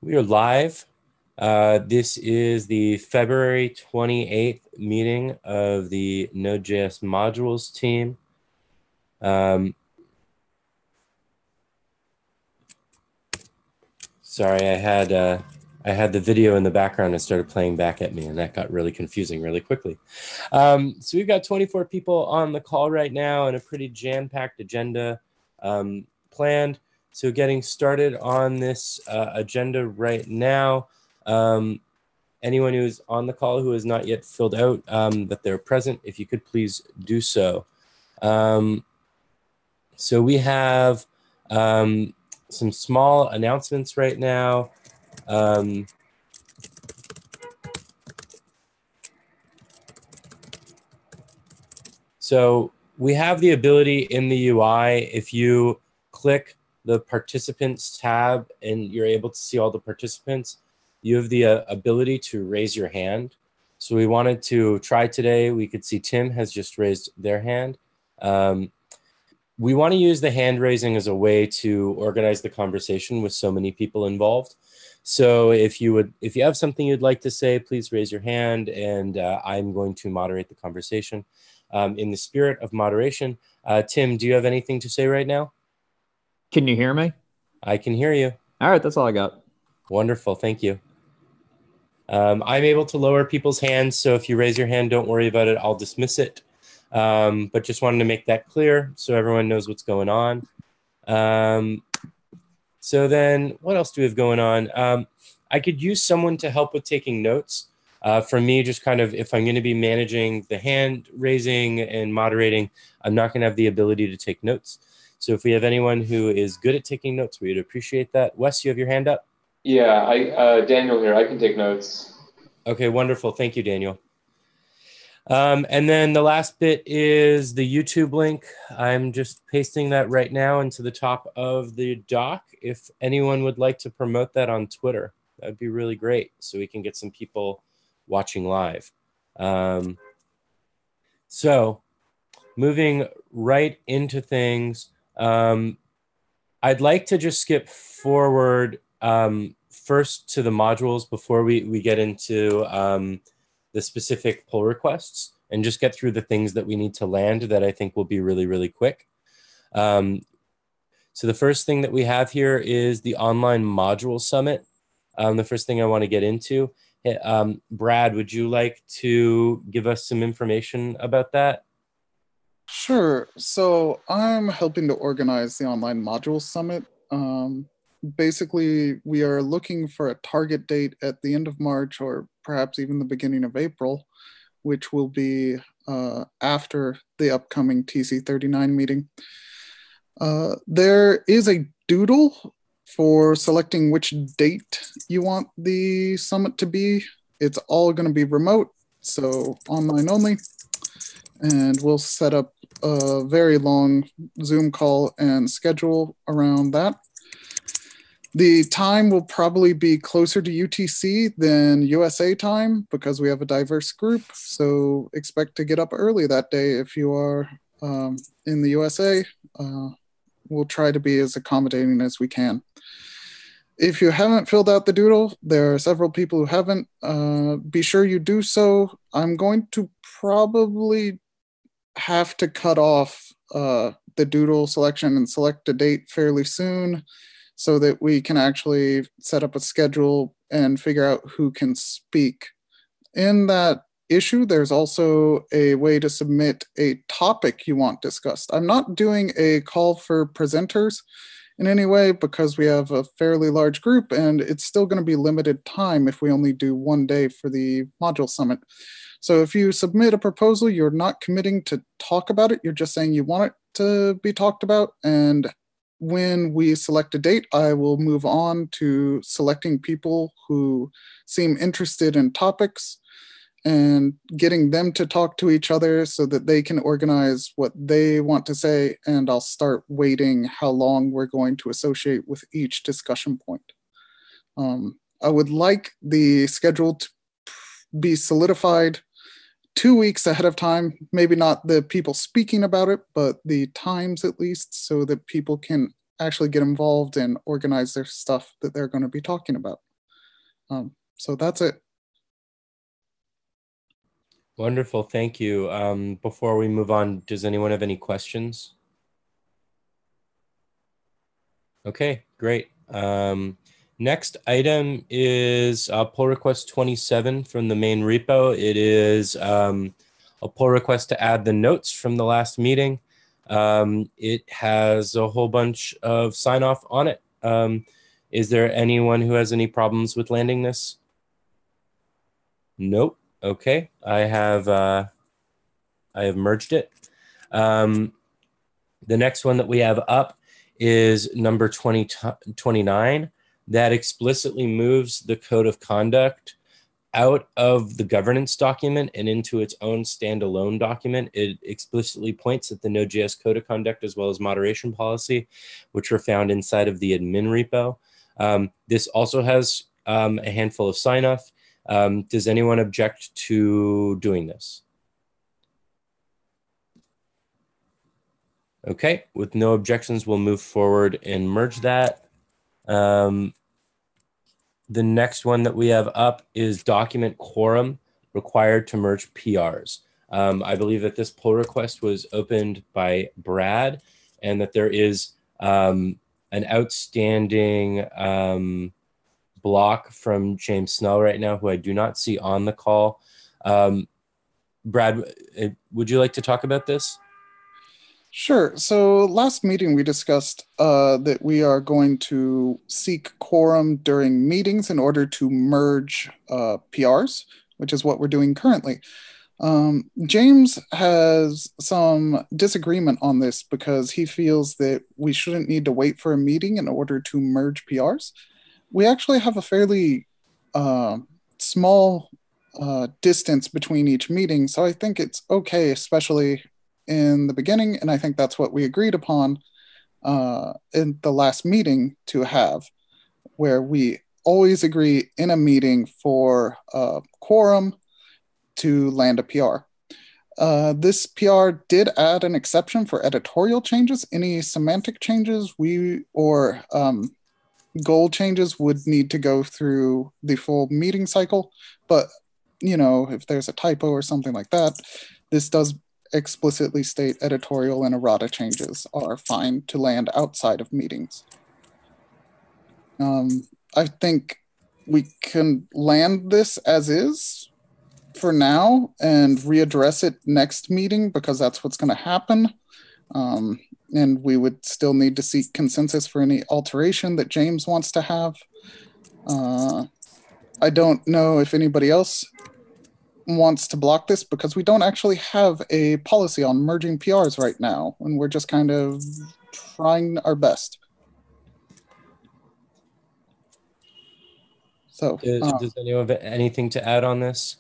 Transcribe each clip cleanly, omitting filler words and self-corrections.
We are live. This is the February 28th meeting of the Node.js modules team. Sorry, I had the video in the background and started playing back at me, and that got really confusing really quickly. So we've got 24 people on the call right now and a pretty jam-packed agenda planned. So getting started on this agenda right now, anyone who is on the call who has not yet filled out that they're present, if you could please do so. So we have some small announcements right now. So we have the ability in the UI, if you click the participants tab and you're able to see all the participants, you have the ability to raise your hand. So we wanted to try today. We could see Tim has just raised their hand. We want to use the hand raising as a way to organize the conversation with so many people involved. So if you have something you'd like to say, please raise your hand, and I'm going to moderate the conversation. In the spirit of moderation, Tim, do you have anything to say right now? Can you hear me? I can hear you. All right, that's all I got. Wonderful, thank you. I'm able to lower people's hands, so if you raise your hand, don't worry about it. I'll dismiss it. But just wanted to make that clear so everyone knows what's going on. So then what else do we have going on? I could use someone to help with taking notes. For me, just kind of, if I'm going to be managing the hand raising and moderating, I'm not going to have the ability to take notes. So if we have anyone who is good at taking notes, we'd appreciate that. Wes, you have your hand up? Yeah, Daniel here. I can take notes. Okay, wonderful. Thank you, Daniel. And then the last bit is the YouTube link. I'm just pasting that right now into the top of the doc. If anyone would like to promote that on Twitter, that'd be really great, so we can get some people watching live. So moving right into things, I'd like to just skip forward first to the modules before we get into the specific pull requests, and just get through the things that we need to land that I think will be really, really quick. So the first thing that we have here is the online module summit. The first thing I want to get into. Brad, would you like to give us some information about that? Sure. So I'm helping to organize the online module summit. Basically, we are looking for a target date at the end of March, or perhaps even the beginning of April, which will be after the upcoming TC39 meeting. There is a doodle for selecting which date you want the summit to be. It's all going to be remote, so online only. And we'll set up a very long Zoom call and schedule around that. The time will probably be closer to UTC than USA time because we have a diverse group. So expect to get up early that day if you are in the USA. We'll try to be as accommodating as we can. If you haven't filled out the doodle, there are several people who haven't. Be sure you do so. I'm going to probably have to cut off the doodle selection and select a date fairly soon so that we can actually set up a schedule and figure out who can speak. In that issue, there's also a way to submit a topic you want discussed. I'm not doing a call for presenters in any way because we have a fairly large group and it's still going to be limited time if we only do one day for the module summit. So if you submit a proposal, you're not committing to talk about it. You're just saying you want it to be talked about. And when we select a date, I will move on to selecting people who seem interested in topics and getting them to talk to each other so that they can organize what they want to say. And I'll start weighting how long we're going to associate with each discussion point. I would like the schedule to be solidified 2 weeks ahead of time, maybe not the people speaking about it, but the times at least, so that people can actually get involved and organize their stuff that they're going to be talking about. So that's it. Wonderful. Thank you. Before we move on, does anyone have any questions? Okay, great. Next item is pull request 27 from the main repo. It is a pull request to add the notes from the last meeting. It has a whole bunch of sign off on it. Is there anyone who has any problems with landing this? Nope. Okay, I have merged it. The next one that we have up is number 29. That explicitly moves the code of conduct out of the governance document and into its own standalone document. It explicitly points at the Node.js code of conduct as well as moderation policy, which are found inside of the admin repo. This also has a handful of sign-off. Does anyone object to doing this? Okay, with no objections, we'll move forward and merge that. The next one that we have up is document quorum required to merge PRs. I believe that this pull request was opened by Brad and that there is an outstanding block from James Snell right now, who I do not see on the call. Brad, would you like to talk about this? Sure. So last meeting we discussed that we are going to seek quorum during meetings in order to merge PRs, which is what we're doing currently. James has some disagreement on this because he feels that we shouldn't need to wait for a meeting in order to merge PRs. We actually have a fairly small distance between each meeting, so I think it's okay, especially in the beginning, and I think that's what we agreed upon in the last meeting to have, where we always agree in a meeting for quorum to land a PR. This PR did add an exception for editorial changes. Any semantic changes or goal changes would need to go through the full meeting cycle. But, if there's a typo or something like that, this does explicitly state editorial and errata changes are fine to land outside of meetings. I think we can land this as is for now and readdress it next meeting because that's what's going to happen. And we would still need to seek consensus for any alteration that James wants to have. I don't know if anybody else wants to block this because we don't actually have a policy on merging PRs right now, and we're just kind of trying our best. So, does anyone have anything to add on this?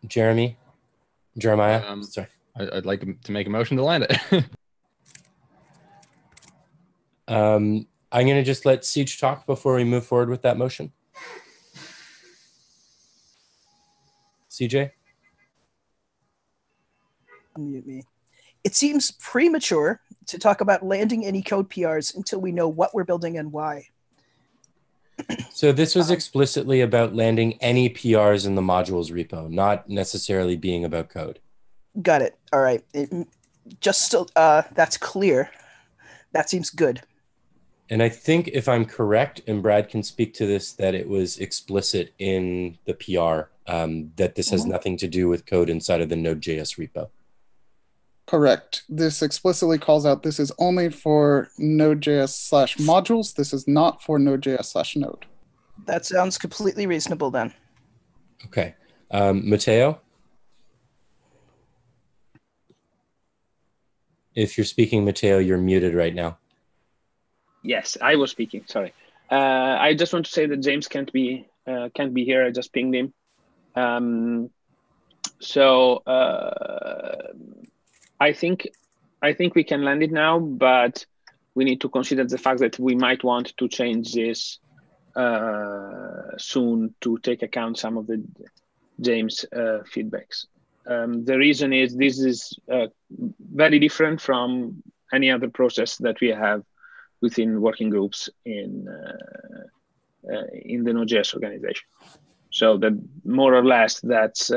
Jeremiah, sorry. I'd like to make a motion to land it. I'm going to just let Siege talk before we move forward with that motion. CJ? Unmute me. It seems premature to talk about landing any code PRs until we know what we're building and why. So this was explicitly about landing any PRs in the modules repo, not necessarily being about code. Got it. All right. That's clear. That seems good. And I think if I'm correct, and Brad can speak to this, that it was explicit in the PR that this has nothing to do with code inside of the Node.js repo. Correct. This explicitly calls out this is only for Node.js/modules. This is not for Node.js/node. That sounds completely reasonable then. Okay. Matteo? If you're speaking, Matteo, you're muted right now. Yes, I was speaking. Sorry. I just want to say that James can't be here. I just pinged him. I think we can land it now, but we need to consider the fact that we might want to change this soon to take account some of the James feedbacks. The reason is this is very different from any other process that we have within working groups in the Node.js organization. So that more or less that's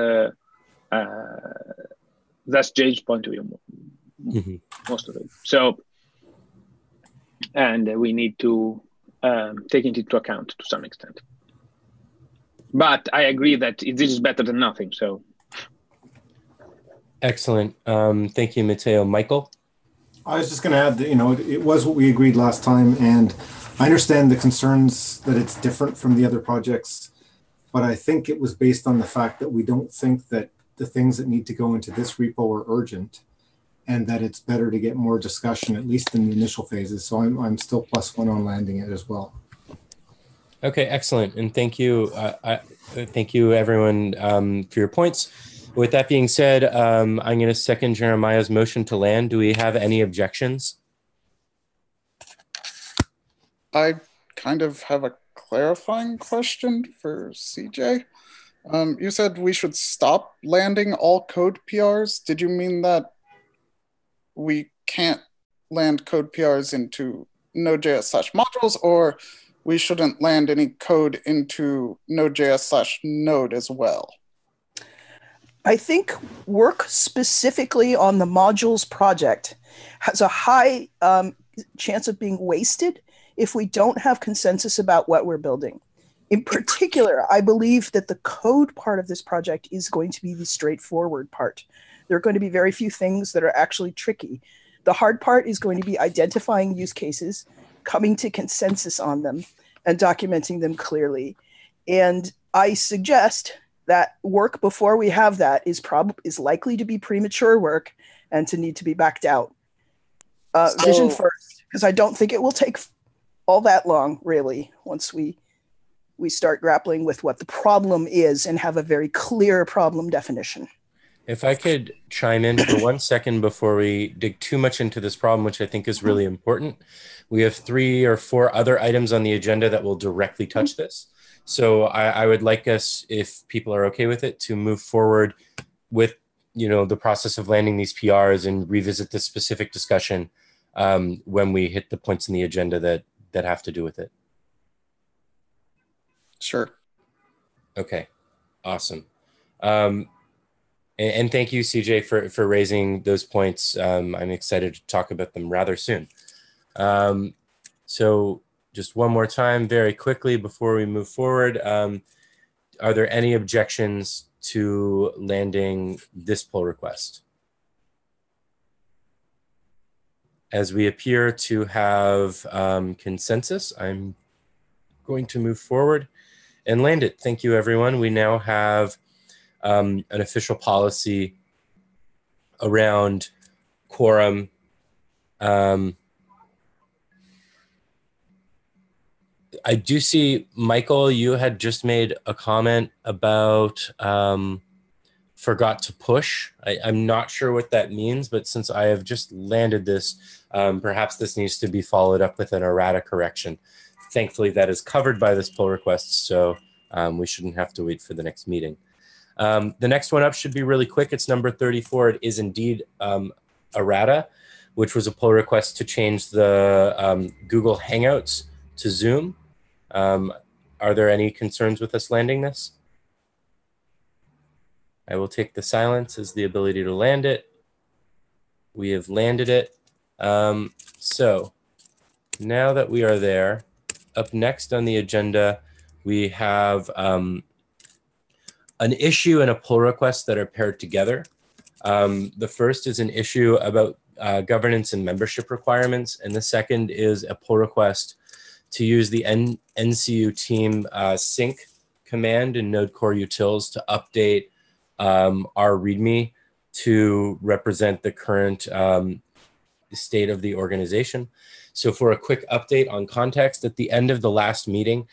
Jade's point of view, most of it. So, and we need to take it into account to some extent. But I agree that this is better than nothing. So, excellent. Thank you, Matteo. Michael? I was just going to add that, it was what we agreed last time, and I understand the concerns that it's different from the other projects, but I think it was based on the fact that we don't think that the things that need to go into this repo are urgent, and that it's better to get more discussion, at least in the initial phases. So I'm still +1 on landing it as well. Okay, excellent. And thank you. Thank you, everyone, for your points. With that being said, I'm going to second Jeremiah's motion to land. Do we have any objections? I kind of have a clarifying question for CJ. You said we should stop landing all code PRs. Did you mean that we can't land code PRs into Node.js/modules, or we shouldn't land any code into Node.js/node as well? I think work specifically on the modules project has a high chance of being wasted if we don't have consensus about what we're building. In particular, I believe that the code part of this project is going to be the straightforward part. There are going to be very few things that are actually tricky. The hard part is going to be identifying use cases, coming to consensus on them, and documenting them clearly. And I suggest that work before we have that is likely to be premature work and to need to be backed out. Vision first, because I don't think it will take all that long, really, once we start grappling with what the problem is and have a very clear problem definition. If I could chime in for 1 second before we dig too much into this problem, which I think is really important. We have 3 or 4 other items on the agenda that will directly touch this. So I would like us, if people are okay with it, to move forward with the process of landing these PRs and revisit this specific discussion when we hit the points in the agenda that have to do with it. Sure. Okay, awesome. And thank you, CJ, for raising those points. I'm excited to talk about them rather soon. So just one more time, very quickly, before we move forward, are there any objections to landing this pull request? As we appear to have consensus, I'm going to move forward and land it. Thank you, everyone. We now have an official policy around quorum. I do see, Michael, you had just made a comment about forgot to push. I'm not sure what that means, but since I have just landed this, perhaps this needs to be followed up with an errata correction. Thankfully, that is covered by this pull request, so we shouldn't have to wait for the next meeting. The next one up should be really quick. It's number 34. It is indeed errata, which was a pull request to change the Google Hangouts to Zoom. Are there any concerns with us landing this? I will take the silence as the ability to land it. We have landed it. So now that we are there, up next on the agenda, we have an issue and a pull request that are paired together. The first is an issue about governance and membership requirements, and the second is a pull request to use the NCU team sync command in Node Core Utils to update our README to represent the current state of the organization. So for a quick update on context, at the end of the last meeting,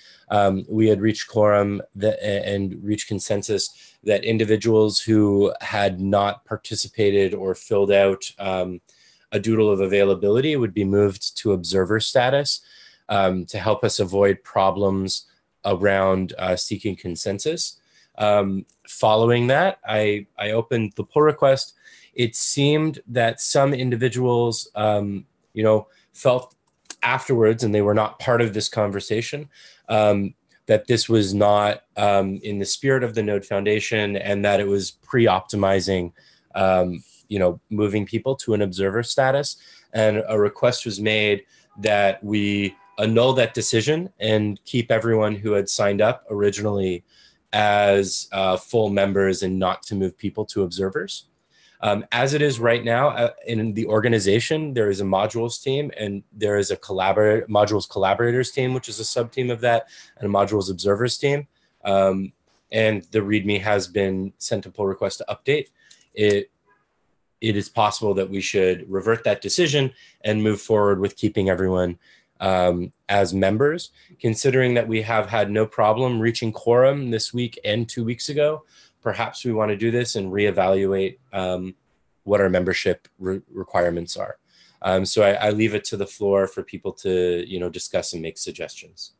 we had reached quorum and reached consensus that individuals who had not participated or filled out a doodle of availability would be moved to observer status to help us avoid problems around seeking consensus. Following that, I opened the pull request. It seemed that some individuals felt afterwards, and they were not part of this conversation, that this was not in the spirit of the Node Foundation, and that it was pre-optimizing, moving people to an observer status. And a request was made that we annul that decision and keep everyone who had signed up originally as full members and not to move people to observers. As it is right now in the organization, there is a modules team, and there is a modules collaborators team, which is a sub-team of that, and a modules observers team. And the README has been sent a pull request to update. It is possible that we should revert that decision and move forward with keeping everyone as members, considering that we have had no problem reaching quorum this week and 2 weeks ago. Perhaps we want to do this and reevaluate what our membership requirements are. So I leave it to the floor for people to discuss and make suggestions.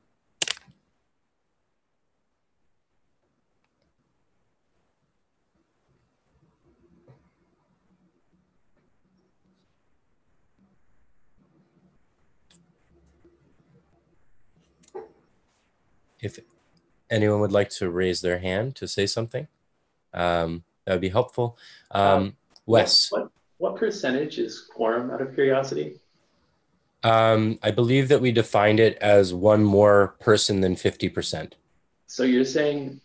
If anyone would like to raise their hand to say something, that would be helpful. Wes. What percentage is quorum, out of curiosity? I believe that we defined it as one more person than 50%. So you're saying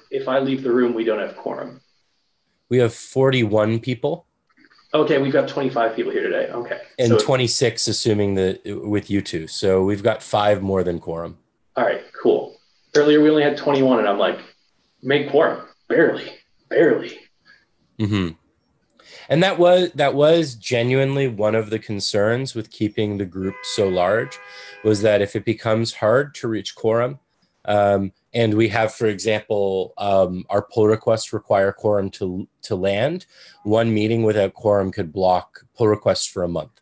if I leave the room, we don't have quorum? We have 41 people. Okay, we've got 25 people here today. Okay. And so 26, assuming with you two. So we've got 5 more than quorum. All right, cool. Earlier we only had 21, and I'm like, make quorum. Barely. Mm-hmm. And that was genuinely one of the concerns with keeping the group so large, was that if it becomes hard to reach quorum, and we have, for example, our pull requests require quorum to land, one meeting without quorum could block pull requests for a month.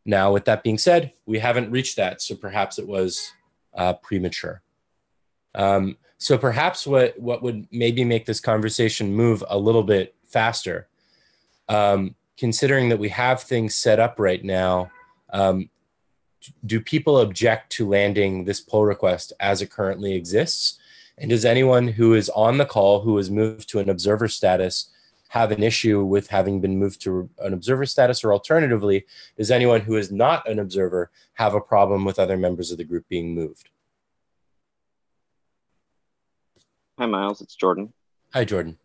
Now, with that being said, we haven't reached that, so perhaps it was premature. So perhaps what would maybe make this conversation move a little bit faster, considering that we have things set up right now, do people object to landing this pull request as it currently exists? And does anyone who is on the call who has moved to an observer status have an issue with having been moved to an observer status? Or alternatively, does anyone who is not an observer have a problem with other members of the group being moved? Hi, Miles. It's Jordan. Hi, Jordan.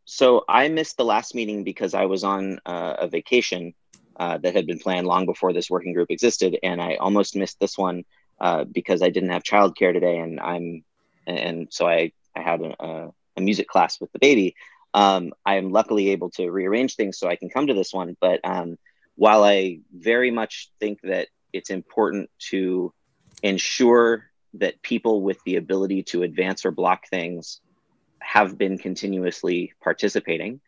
So I missed the last meeting because I was on a vacation that had been planned long before this working group existed, and I almost missed this one because I didn't have childcare today, and so I had a music class with the baby. I am luckily able to rearrange things so I can come to this one. But while I very much think that it's important to ensure that people with the ability to advance or block things have been continuously participating,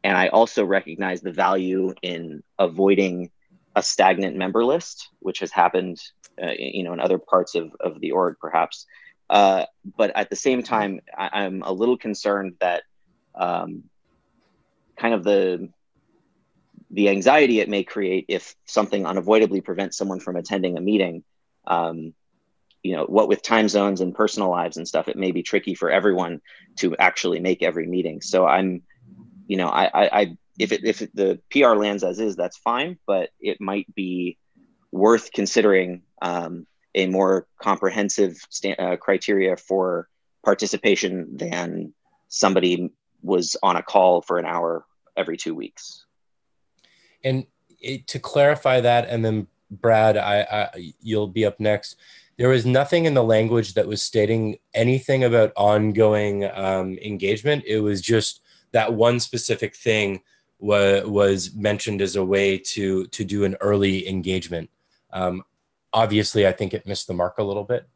and I also recognize the value in avoiding a stagnant member list, which has happened, in other parts of the org, perhaps. But at the same time, I'm a little concerned that kind of the anxiety it may create if something unavoidably prevents someone from attending a meeting. What with time zones and personal lives and stuff, it may be tricky for everyone to actually make every meeting. So I'm, if the PR lands as is, that's fine, but it might be worth considering a more comprehensive criteria for participation than somebody was on a call for an hour every 2 weeks. And to clarify that, and then Brad, you'll be up next. There was nothing in the language that was stating anything about ongoing engagement. It was just that one specific thing was mentioned as a way to do an early engagement. Obviously, I think it missed the mark a little bit.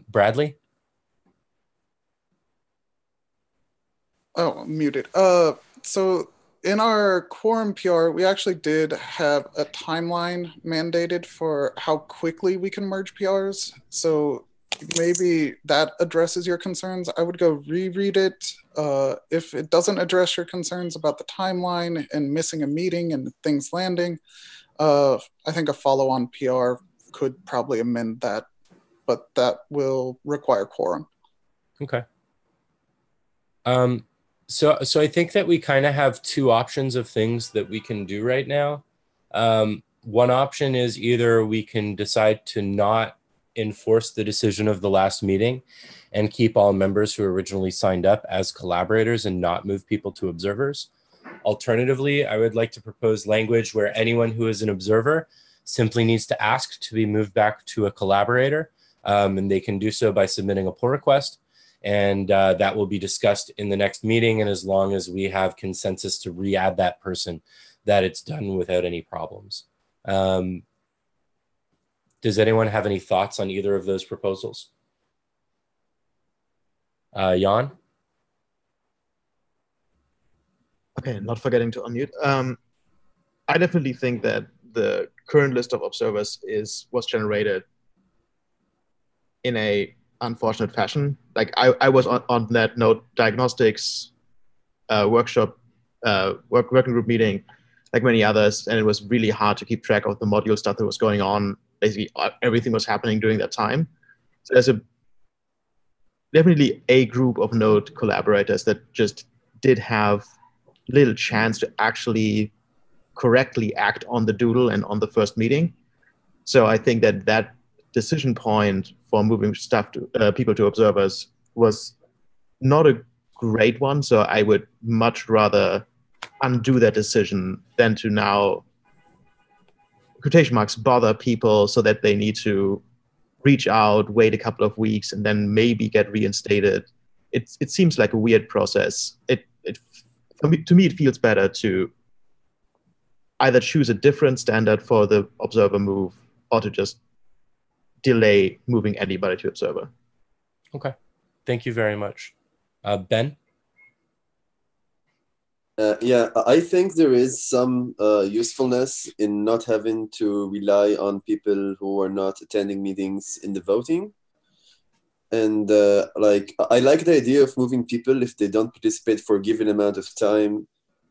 Bradley? Oh, I'm muted. So in our quorum PR, we actually did have a timeline mandated for how quickly we can merge PRs. So maybe that addresses your concerns. I would go reread it. If it doesn't address your concerns about the timeline and missing a meeting and things landing, I think a follow-on PR could probably amend that, but that will require quorum. Okay. So I think that we kind of have two options of things that we can do right now. One option is either we can decide to not enforce the decision of the last meeting and keep all members who originally signed up as collaborators and not move people to observers. Alternatively, I would like to propose language where anyone who is an observer simply needs to ask to be moved back to a collaborator, and they can do so by submitting a pull request. And that will be discussed in the next meeting. And as long as we have consensus to re-add that person, that it's done without any problems. Does anyone have any thoughts on either of those proposals? Jan? Okay, not forgetting to unmute. I definitely think that the current list of observers was generated in a unfortunate fashion. Like I was on that Node diagnostics workshop, working group meeting, like many others, and it was really hard to keep track of the module stuff that was going on. Basically, everything was happening during that time. So there's definitely a group of Node collaborators that just did have little chance to actually correctly act on the doodle and on the first meeting. So I think that decision point for moving stuff to people to observers was not a great one. So I would much rather undo that decision than to now, quotation marks, bother people so that they need to reach out, wait a couple of weeks, and then maybe get reinstated. It seems like a weird process. To me, it feels better to either choose a different standard for the observer move or to just delay moving anybody to observer. Okay, thank you very much. Ben? Yeah, I think there is some usefulness in not having to rely on people who are not attending meetings in the voting. And I like the idea of moving people if they don't participate for a given amount of time,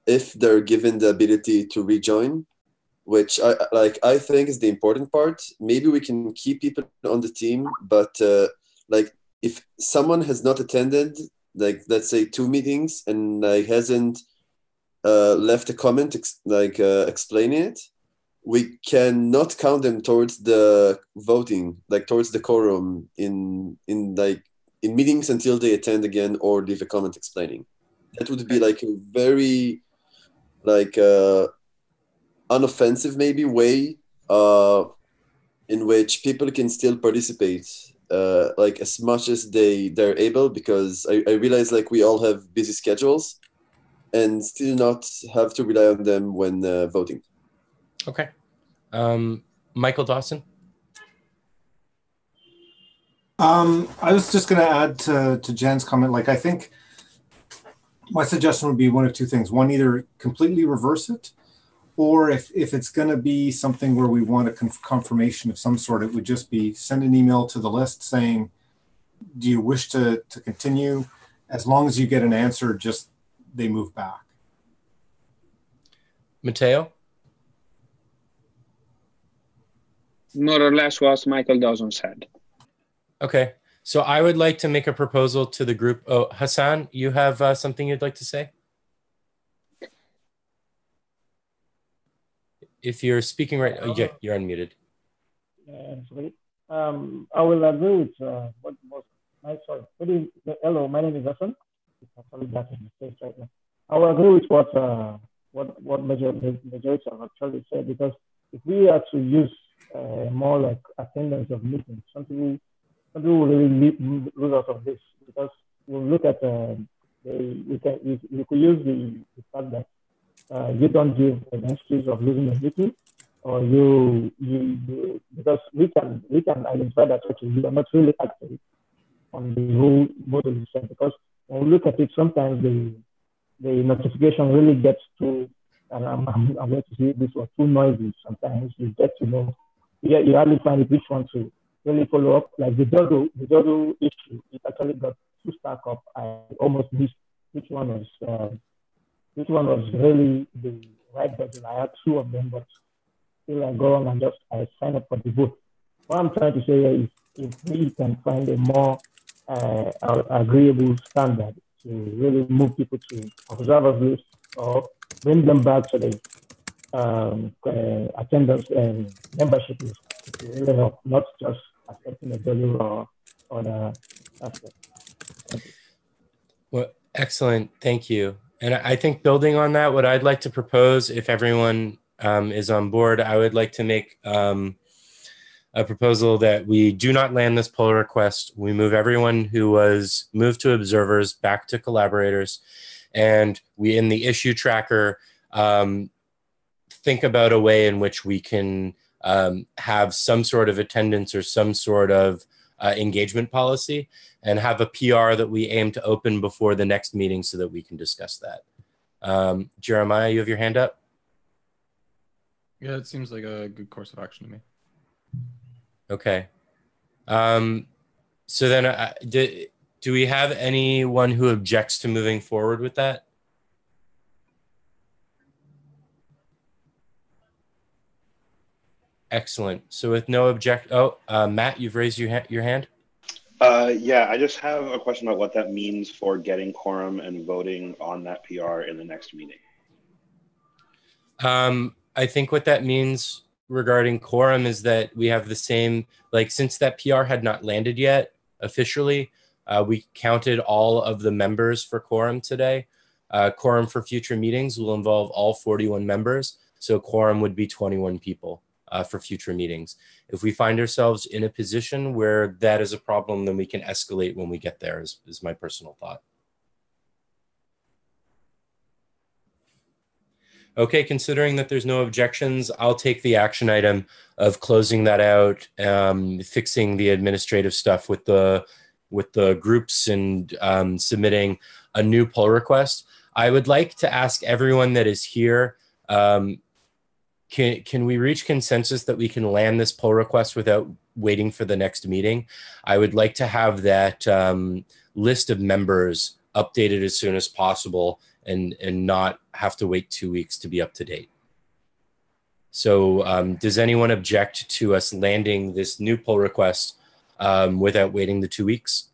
if they're given the ability to rejoin, which I think is the important part. Maybe we can keep people on the team, but if someone has not attended, like let's say 2 meetings and hasn't left a comment explaining it, we cannot count them towards the voting, like towards the quorum in meetings until they attend again or leave a comment explaining. That would be like a very unoffensive maybe way in which people can still participate as much as they're able, because I realize we all have busy schedules and still not have to rely on them when voting. Okay. Michael Dawson? I was just going to add to Jen's comment. I think my suggestion would be one of two things. One, either completely reverse it, or if it's going to be something where we want a confirmation of some sort, it would just be send an email to the list saying, do you wish to continue? As long as you get an answer, just they move back. Matteo? More or less what Michael Dawson said. Okay. So I would like to make a proposal to the group. Oh, Hassan, you have something you'd like to say? If you're speaking right, yeah, you're unmuted. Sorry. I will agree with what was my sorry. Hello, my name is Hassan. Actually, that's in the States right now. I will agree with what majority have actually said, because if we are to use more like attendance of meetings, some people will really lose out of this, because we'll look at you could use the fact that you don't give an excuse of losing a meeting, or because we can identify that actually you are not really active on the whole model itself, because when we look at it, sometimes the notification really gets too, and I'm going to say this was too noisy. Sometimes you get to know, you hardly find it which one to really follow up. Like the dodo issue, it actually got too stuck up. I almost missed which one was really the right button. I had 2 of them, but still I go on and just I sign up for the vote. What I'm trying to say here is if we can find a more agreeable standard to really move people to observers list or bring them back to the attendance and membership list, it will really help, not just accepting a value or the aspect. Thank you. Well, excellent. Thank you. And I think building on that, what I'd like to propose, if everyone is on board, I would like to make a proposal that we do not land this pull request. We move everyone who was moved to observers back to collaborators. And we, in the issue tracker, think about a way in which we can have some sort of attendance or some sort of engagement policy, and have a PR that we aim to open before the next meeting so that we can discuss that. Jeremiah, you have your hand up? Yeah, it seems like a good course of action to me. Okay. So then do we have anyone who objects to moving forward with that? Excellent. So with no Matt, you've raised your hand? Yeah, I just have a question about what that means for getting quorum and voting on that PR in the next meeting. I think what that means regarding quorum is that we have the same, like, since that PR had not landed yet officially, we counted all of the members for quorum today. Quorum for future meetings will involve all 41 members. So quorum would be 21 people for future meetings. If we find ourselves in a position where that is a problem, then we can escalate when we get there, is my personal thought. Okay, considering that there's no objections, I'll take the action item of closing that out, fixing the administrative stuff with the groups and submitting a new pull request. I would like to ask everyone that is here, can we reach consensus that we can land this pull request without waiting for the next meeting? I would like to have that list of members updated as soon as possible and not have to wait 2 weeks to be up to date. So does anyone object to us landing this new pull request without waiting the 2 weeks?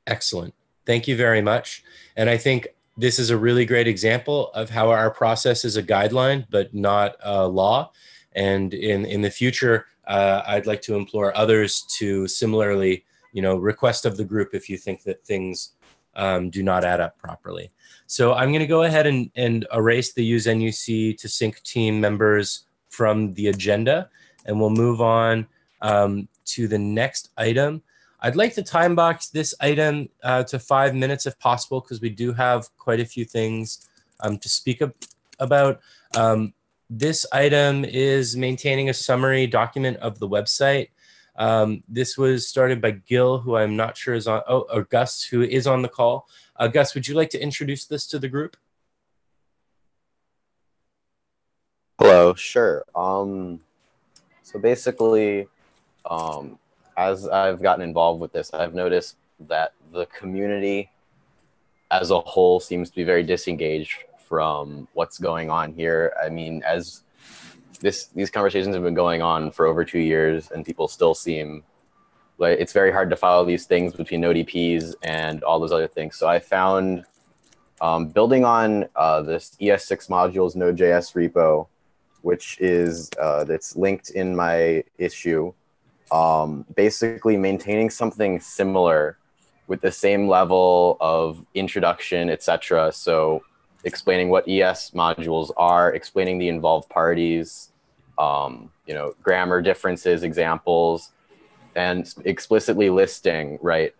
Excellent. Thank you very much. And I think this is a really great example of how our process is a guideline, but not a law. And in the future, I'd like to implore others to similarly, request of the group if you think that things do not add up properly. So I'm going to go ahead and erase the use NUC to sync team members from the agenda, and we'll move on to the next item. I'd like to time box this item to 5 minutes if possible, because we do have quite a few things to speak about. This item is maintaining a summary document of the website. This was started by Gil, who I'm not sure is on, or Gus, who is on the call. Gus, would you like to introduce this to the group? Hello, sure. So basically, as I've gotten involved with this, I've noticed that the community as a whole seems to be very disengaged from what's going on here. I mean, as these conversations have been going on for over 2 years, and people still seem like it's very hard to follow these things between Node EPs and all those other things. So I found, building on this ES6 modules Node.js repo, which is that's linked in my issue, basically maintaining something similar with the same level of introduction, etc. So explaining what ES modules are, explaining the involved parties, grammar differences, examples, and explicitly listing, right,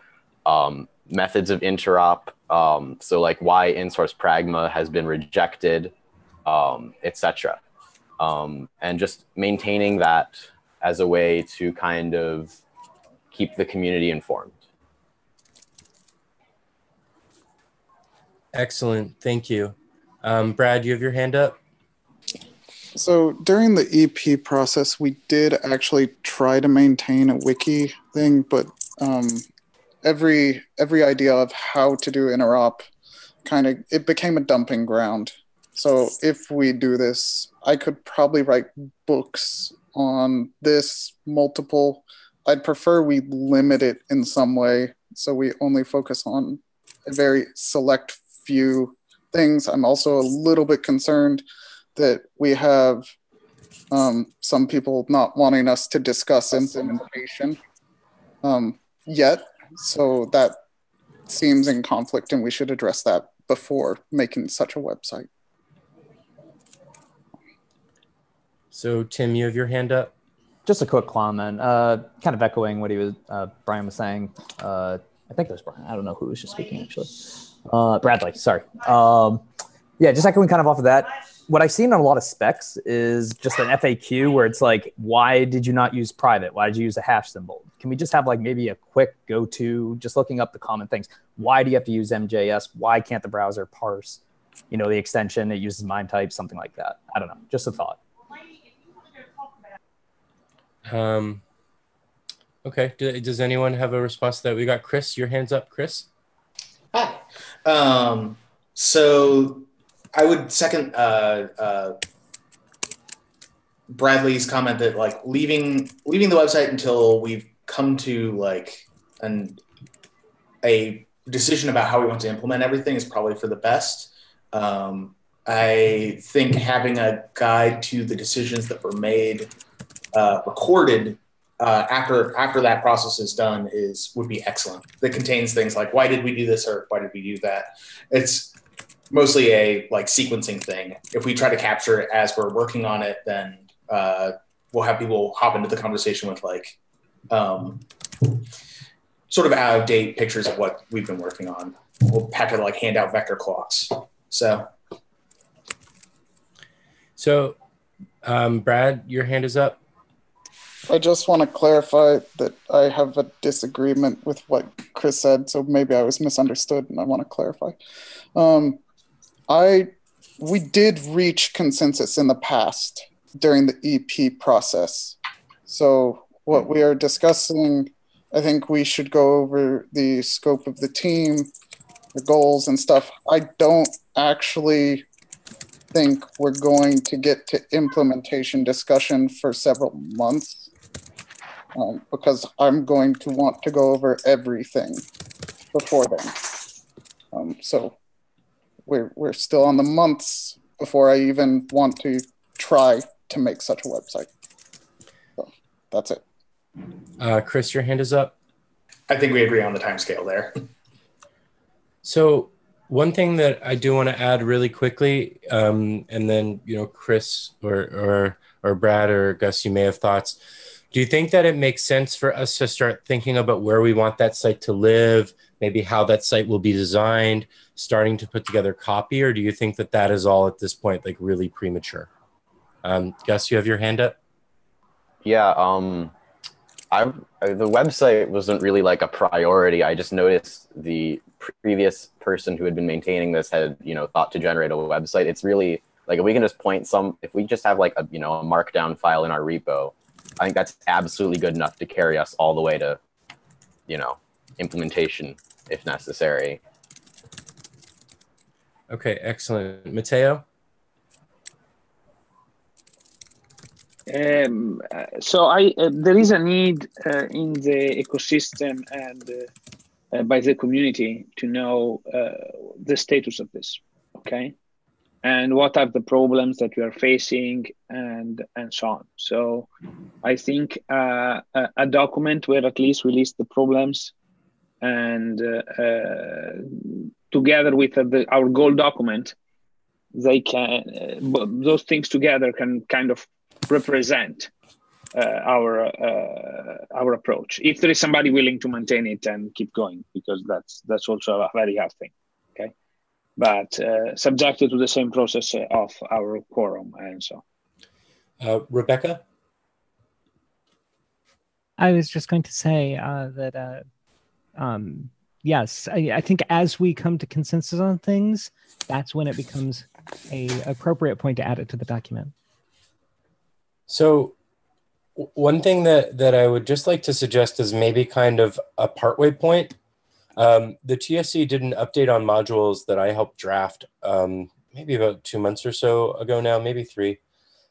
methods of interop, so like why in-source pragma has been rejected, etc. And just maintaining that as a way to kind of keep the community informed. Excellent, thank you. Brad, you have your hand up? So during the EP process, we did actually try to maintain a wiki thing, but every idea of how to do interop it became a dumping ground So if we do this, I could probably write books on this multiple. I'd prefer we limit it in some way so we only focus on a very select few things. I'm also a little bit concerned that we have some people not wanting us to discuss implementation yet. So that seems in conflict, and we should address that before making such a website. So Tim, you have your hand up. Just a quick comment, kind of echoing what he was, Brian was saying. I think it was Brian. I don't know who was just speaking actually. Bradley, sorry. Yeah, just echoing kind of off of that. What I've seen on a lot of specs is just an FAQ where it's like, why did you not use private? Why did you use a hash symbol? Can we just have like maybe a quick go-to, just looking up the common things? Why do you have to use MJS? Why can't the browser parse, the extension? It uses MIME type, something like that. I don't know, just a thought. Okay, does anyone have a response to that? We got Chris, your hand's up, Chris. Hi. So I would second Bradley's comment that like leaving the website until we've come to like a decision about how we want to implement everything is probably for the best. I think having a guide to the decisions that were made recorded after that process is done would be excellent. That contains things like why did we do this or why did we do that. It's mostly a like sequencing thing. If we try to capture it as we're working on it, then we'll have people hop into the conversation with like sort of out of date pictures of what we've been working on. We'll have to like hand out vector clocks. So Brad, your hand is up. I just want to clarify that I have a disagreement with what Chris said, so maybe I was misunderstood, and I want to clarify. We did reach consensus in the past during the EP process. So what we are discussing, I think we should go over the scope of the team, the goals and stuff. I don't actually think we're going to get to implementation discussion for several months. Because I'm going to want to go over everything before then. So we're still on the months before I even want to try to make such a website. So that's it. Chris, your hand is up. I think we agree on the timescale there. So one thing that I do want to add really quickly, and then Chris or Brad or Gus, you may have thoughts. Do you think that it makes sense for us to start thinking about where we want that site to live, maybe how that site will be designed, starting to put together copy, or do you think that that is all at this point like really premature? Gus, you have your hand up? Yeah, the website wasn't really like a priority. I just noticed the previous person who had been maintaining this had, thought to generate a website. It's really like if we can just if we just have like a markdown file in our repo, I think that's absolutely good enough to carry us all the way to, implementation if necessary. Okay, excellent. Matteo? So there is a need in the ecosystem and by the community to know the status of this, okay? And what are the problems that we are facing and so on. So I think a document where at least we list the problems and together with our goal document, those things together can kind of represent our approach. If there is somebody willing to maintain it and keep going, because that's also a very hard thing, okay? But subjected to the same process of our quorum and so. Rebecca? I was just going to say that, yes, I think as we come to consensus on things, that's when it becomes an appropriate point to add it to the document. So one thing that I would just like to suggest is maybe kind of a partway point. The TSC did an update on modules that I helped draft maybe about 2 months or so ago now, maybe 3.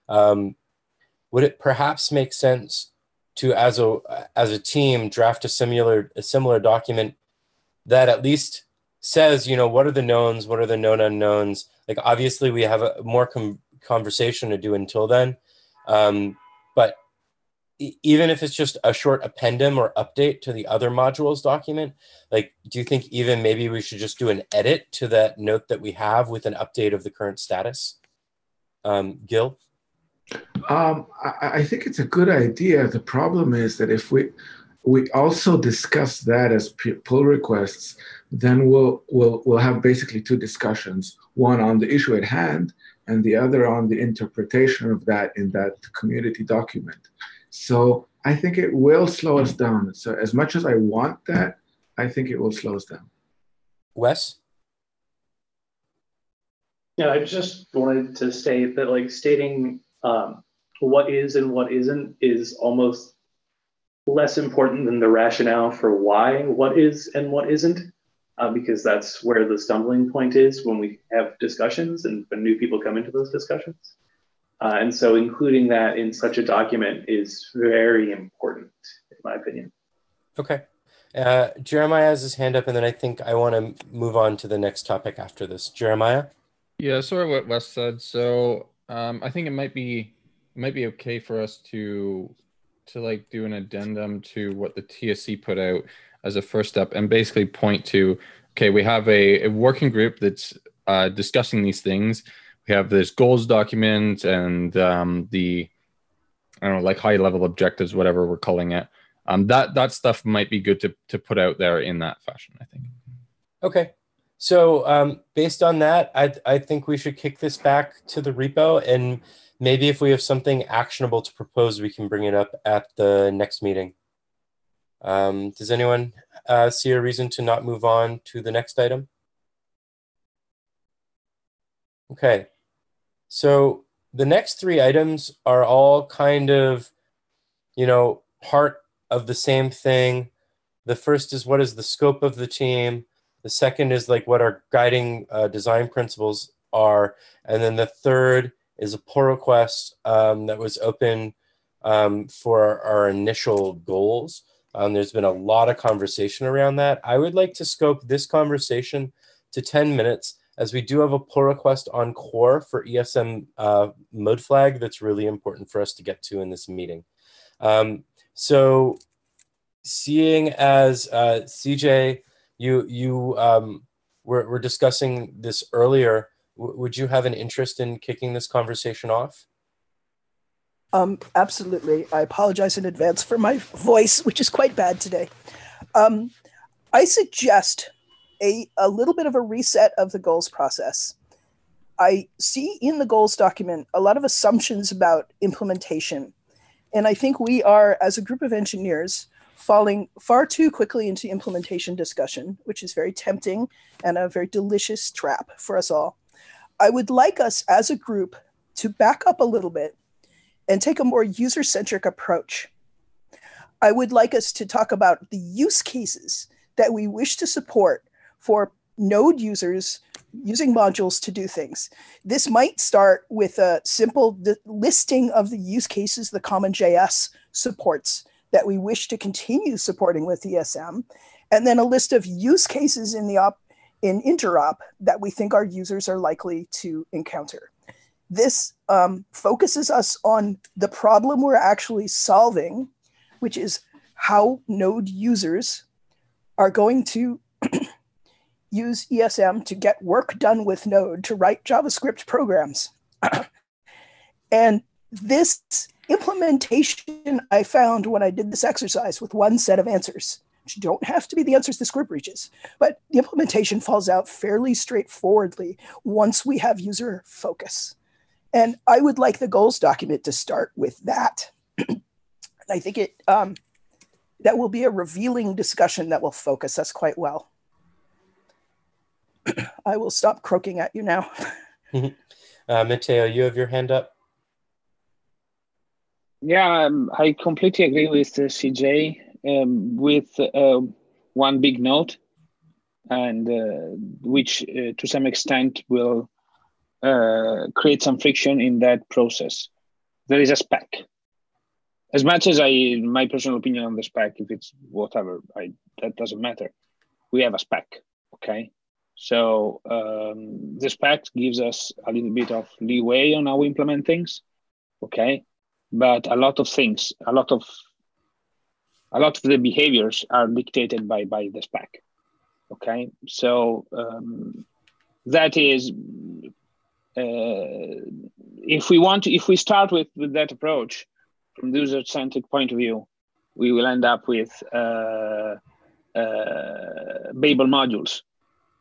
Would it perhaps make sense to, as a team, draft a similar document that at least says, what are the knowns, what are the known unknowns? Like, obviously, we have a more conversation to do until then, but even if it's just a short appendum or update to the other modules document, like, do you think even maybe we should just do an edit to that note that we have with an update of the current status? Gil? I think it's a good idea. The problem is that if we also discuss that as pull requests, then we'll have basically 2 discussions, one on the issue at hand and the other on the interpretation of that in that community document. So I think it will slow us down. So as much as I want that, I think it will slow us down. Wes? Yeah, I just wanted to state that, like, stating what is and what isn't is almost less important than the rationale for why what is and what isn't, because that's where the stumbling point is when we have discussions and when new people come into those discussions. And so including that in such a document is very important, in my opinion. Okay. Jeremiah has his hand up, and then I think I want to move on to the next topic after this. Jeremiah? Yeah, sort of what Wes said. So I think it might be okay for us to like do an addendum to what the TSC put out as a first step, and basically point to, okay, we have a working group that's discussing these things. We have this goals document and the, I don't know, like high level objectives, whatever we're calling it. That stuff might be good to put out there in that fashion, I think. Okay. So based on that, I think we should kick this back to the repo, and maybe if we have something actionable to propose, we can bring it up at the next meeting. Does anyone see a reason to not move on to the next item? Okay. So the next 3 items are all kind of, part of the same thing. The first is, what is the scope of the team? The second is like what our guiding design principles are. And then the third is a pull request that was open for our initial goals. There's been a lot of conversation around that. I would like to scope this conversation to 10 minutes, as we do have a pull request on core for ESM mode flag that's really important for us to get to in this meeting. So seeing as CJ, you were discussing this earlier, would you have an interest in kicking this conversation off? Absolutely. I apologize in advance for my voice, which is quite bad today. I suggest a little bit of a reset of the goals process. I see in the goals document a lot of assumptions about implementation. And I think we are, as a group of engineers, falling far too quickly into implementation discussion, which is very tempting and a very delicious trap for us all. I would like us as a group to back up a little bit and take a more user-centric approach. I would like us to talk about the use cases that we wish to support for Node users using modules to do things. This might start with a simple listing of the use cases the CommonJS supports that we wish to continue supporting with ESM, and then a list of use cases in interop that we think our users are likely to encounter. This focuses us on the problem we're actually solving, which is how Node users are going to use ESM to get work done with Node to write JavaScript programs. And this implementation I found when I did this exercise with one set of answers, which don't have to be the answers this group reaches, but the implementation falls out fairly straightforwardly once we have user focus. And I would like the goals document to start with that. I think that will be a revealing discussion that will focus us quite well. I will stop croaking at you now. Matteo, you have your hand up. Yeah, I completely agree with CJ with one big note, and which to some extent will create some friction in that process. There is a spec. As much as my personal opinion on the spec, if it's whatever, that doesn't matter. We have a spec, okay? So the spec gives us a little bit of leeway on how we implement things, okay? But a lot of things, a lot of the behaviors are dictated by the spec, okay? So that is, if we start with that approach from the user-centric point of view, we will end up with Babel modules,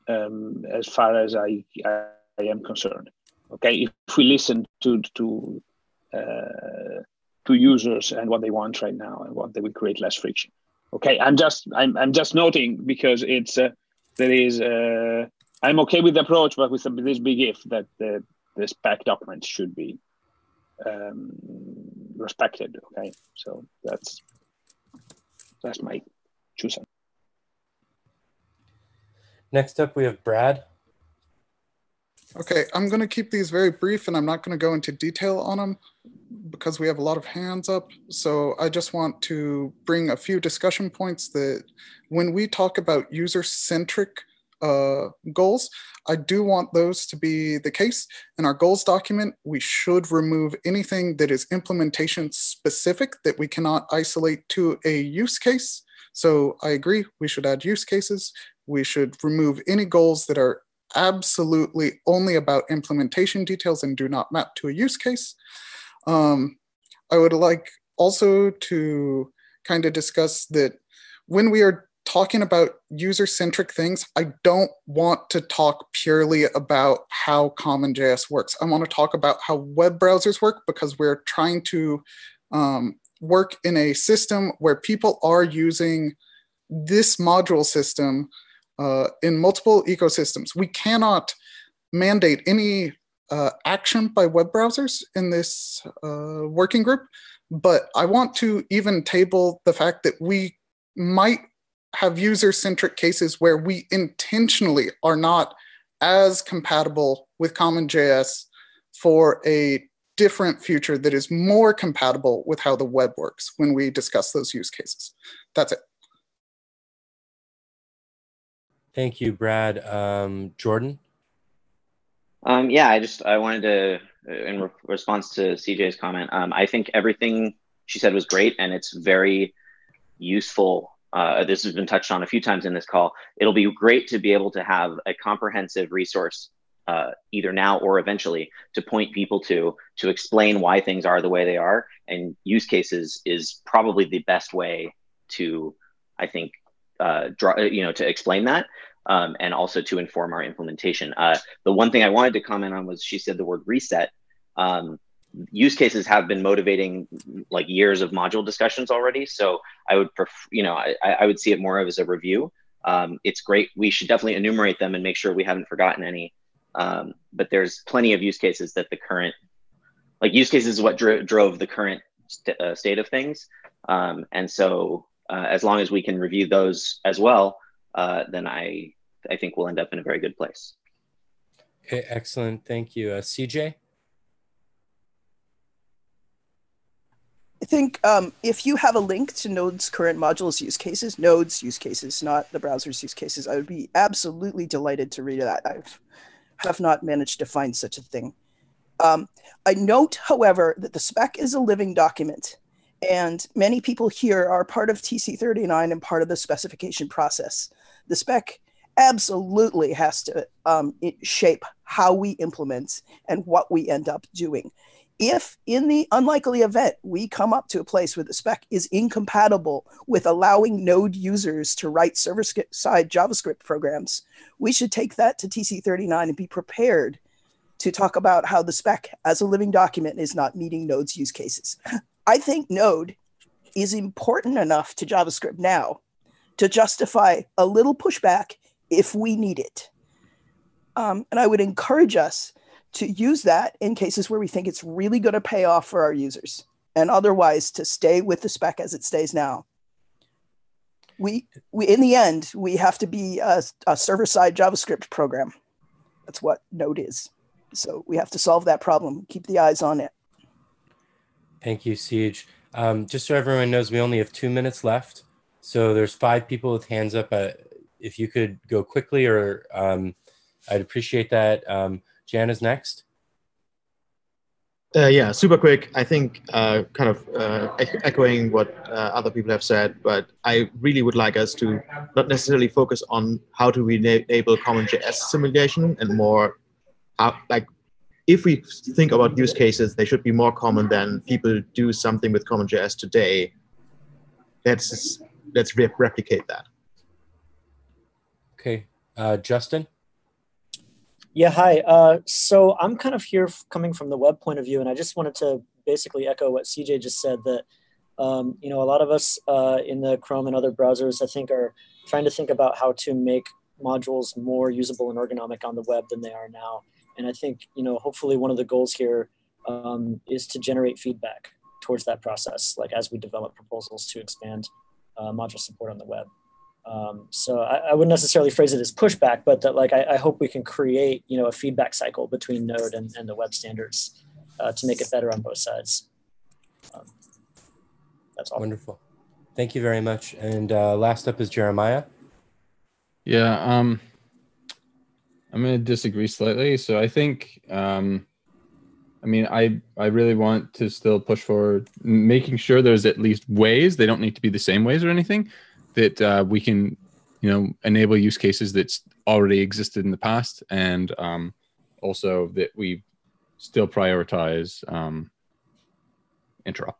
as far as I am concerned. Okay, if we listen to users and what they want right now and what they will create less friction. Okay, I'm just noting because it's there is I'm okay with the approach, but with this big if that the spec document should be respected. Okay, so that's my 2 cents. Next up, we have Brad. Okay, I'm going to keep these very brief and I'm not going to go into detail on them because we have a lot of hands up. So I just want to bring a few discussion points that when we talk about user-centric goals, I do want those to be the case. In our goals document, we should remove anything that is implementation specific that we cannot isolate to a use case. So I agree, we should add use cases. We should remove any goals that are absolutely only about implementation details and do not map to a use case. I would like also to kind of discuss that when we are talking about user-centric things, I don't want to talk purely about how CommonJS works. I want to talk about how web browsers work because we're trying to work in a system where people are using this module system in multiple ecosystems. We cannot mandate any action by web browsers in this working group, but I want to even table the fact that we might have user-centric cases where we intentionally are not as compatible with CommonJS for a different future that is more compatible with how the web works when we discuss those use cases. That's it. Thank you, Brad. Jordan? Yeah, I wanted to, in response to CJ's comment, I think everything she said was great and it's very useful. This has been touched on a few times in this call. It'll be great to be able to have a comprehensive resource, either now or eventually, to point people to explain why things are the way they are. And use cases is probably the best way to, I think, to explain that. And also to inform our implementation. The one thing I wanted to comment on was she said the word reset. Use cases have been motivating like years of module discussions already. So I would I would see it more as a review. It's great. We should definitely enumerate them and make sure we haven't forgotten any. But there's plenty of use cases that the current, like use cases is what drove the current state of things. And so as long as we can review those as well, then I think we'll end up in a very good place. Okay, excellent. Thank you. CJ? I think if you have a link to Node's current modules use cases, Node's use cases, not the browser's use cases, I would be absolutely delighted to read that. I have not managed to find such a thing. I note, however, that the spec is a living document, and many people here are part of TC39 and part of the specification process. The spec absolutely has to shape how we implement and what we end up doing. If in the unlikely event we come up to a place where the spec is incompatible with allowing Node users to write server-side JavaScript programs, we should take that to TC39 and be prepared to talk about how the spec as a living document is not meeting Node's use cases. I think Node is important enough to JavaScript now to justify a little pushback if we need it. And I would encourage us to use that in cases where we think it's really going to pay off for our users, and otherwise to stay with the spec as it stays now. We in the end, we have to be a server-side JavaScript program. That's what Node is. So we have to solve that problem. Keep the eyes on it. Thank you, Siege. Just so everyone knows, we only have 2 minutes left. So there's 5 people with hands up. If you could go quickly, or I'd appreciate that. Jan is next. Yeah, super quick. I think kind of echoing what other people have said, but I really would like us to not necessarily focus on how to enable CommonJS simulation, and more like if we think about use cases, they should be more common than people do something with CommonJS today. Let's replicate that. Okay, Justin. Yeah, hi. So I'm kind of here coming from the web point of view, and I just wanted to basically echo what CJ just said, that you know, a lot of us in the Chrome and other browsers, I think, are trying to think about how to make modules more usable and ergonomic on the web than they are now. And I think, you know, hopefully one of the goals here is to generate feedback towards that process, like as we develop proposals to expand module support on the web. So I wouldn't necessarily phrase it as pushback, but that, like, I hope we can create, you know, a feedback cycle between Node and the web standards to make it better on both sides. That's all. Wonderful. Thank you very much. And last up is Jeremiah. Yeah, I'm going to disagree slightly. So I think, I mean, I really want to still push for making sure there's at least ways, they don't need to be the same ways or anything, that we can, you know, enable use cases that's already existed in the past, and also that we still prioritize interop.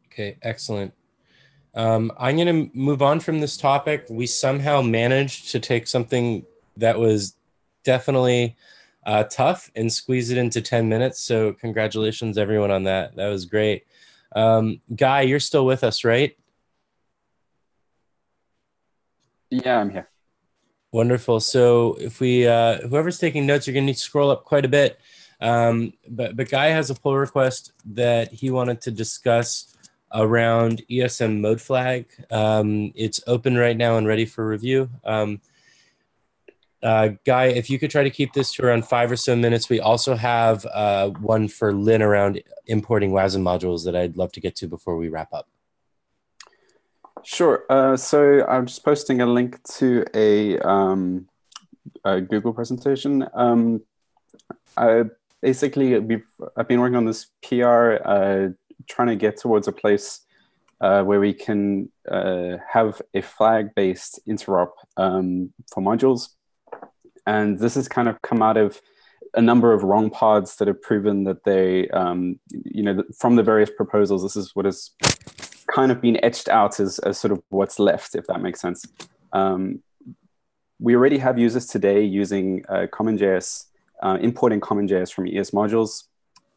Okay, excellent. I'm going to move on from this topic. We somehow managed to take something that was definitely tough and squeeze it into 10 minutes. So congratulations, everyone, on that. That was great. Guy, you're still with us, right? Yeah, I'm here. Wonderful. So if we, whoever's taking notes, you're going to need to scroll up quite a bit. But Guy has a pull request that he wanted to discuss around ESM mode flag. It's open right now and ready for review. Guy, if you could try to keep this to around 5 or so minutes. We also have one for Lynn around importing WASM modules that I'd love to get to before we wrap up. Sure. So I'm just posting a link to a Google presentation. Basically, I've been working on this PR, trying to get towards a place where we can have a flag-based interop for modules. And this has kind of come out of a number of wrong pods that have proven that they, you know, from the various proposals, this is what has kind of been etched out as sort of what's left, if that makes sense. We already have users today using CommonJS, importing CommonJS from ES modules.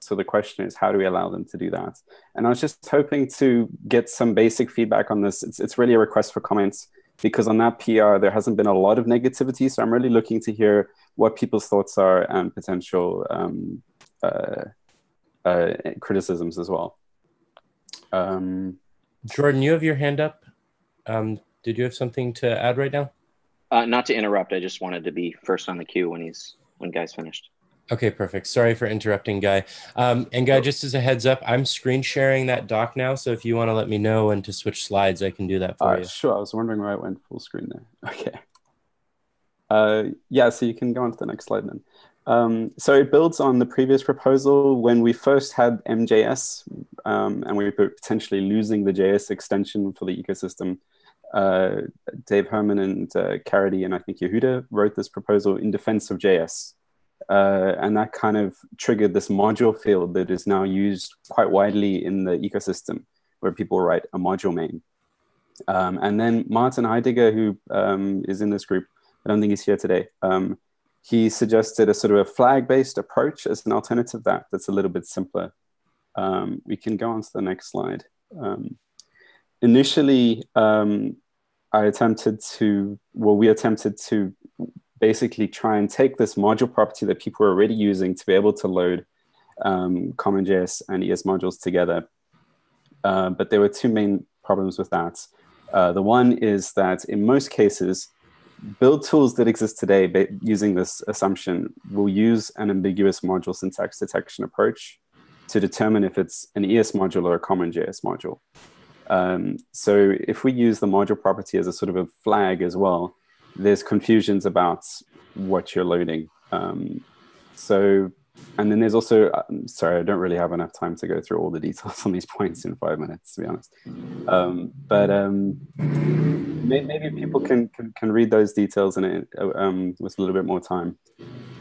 So the question is, how do we allow them to do that? And I was just hoping to get some basic feedback on this. It's really a request for comments, because on that PR, there hasn't been a lot of negativity. So I'm really looking to hear what people's thoughts are and potential criticisms as well. Jordan, you have your hand up. Did you have something to add right now? Not to interrupt. I just wanted to be first on the queue when Guy's finished. Okay, perfect. Sorry for interrupting, Guy. And Guy, just as a heads up, I'm screen sharing that doc now. So if you want to let me know when to switch slides, I can do that for you. Sure. I was wondering why I went full screen there. Okay. Yeah, so you can go on to the next slide then. So it builds on the previous proposal when we first had MJS, and we were potentially losing the JS extension for the ecosystem. Dave Herman and Carity and I think Yehuda wrote this proposal in defense of JS. And that kind of triggered this module field that is now used quite widely in the ecosystem, where people write a module main. And then Martin Heidegger, who is in this group, I don't think he's here today, he suggested a sort of a flag-based approach as an alternative that's a little bit simpler. We can go on to the next slide. Initially, we attempted to basically try and take this module property that people were already using to be able to load CommonJS and ES modules together. But there were two main problems with that. The one is that in most cases, build tools that exist today using this assumption will use an ambiguous module syntax detection approach to determine if it's an ES module or a common JS module. So if we use the module property as a sort of a flag as well, there's confusions about what you're loading. And then there's also, sorry, I don't really have enough time to go through all the details on these points in 5 minutes, to be honest. Maybe people can read those details in it with a little bit more time.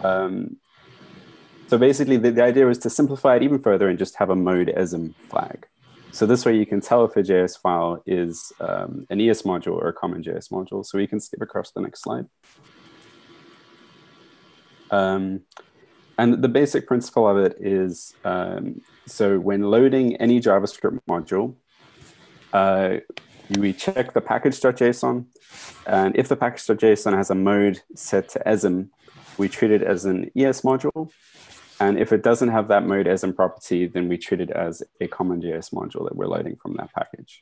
So basically, the idea is to simplify it even further and just have a mode ESM flag. So this way you can tell if a JS file is an ES module or a common JS module. So we can skip across the next slide. And the basic principle of it is, so when loading any JavaScript module, we check the package.json. And if the package.json has a mode set to ESM, we treat it as an ES module. And if it doesn't have that mode ESM property, then we treat it as a common JS module that we're loading from that package.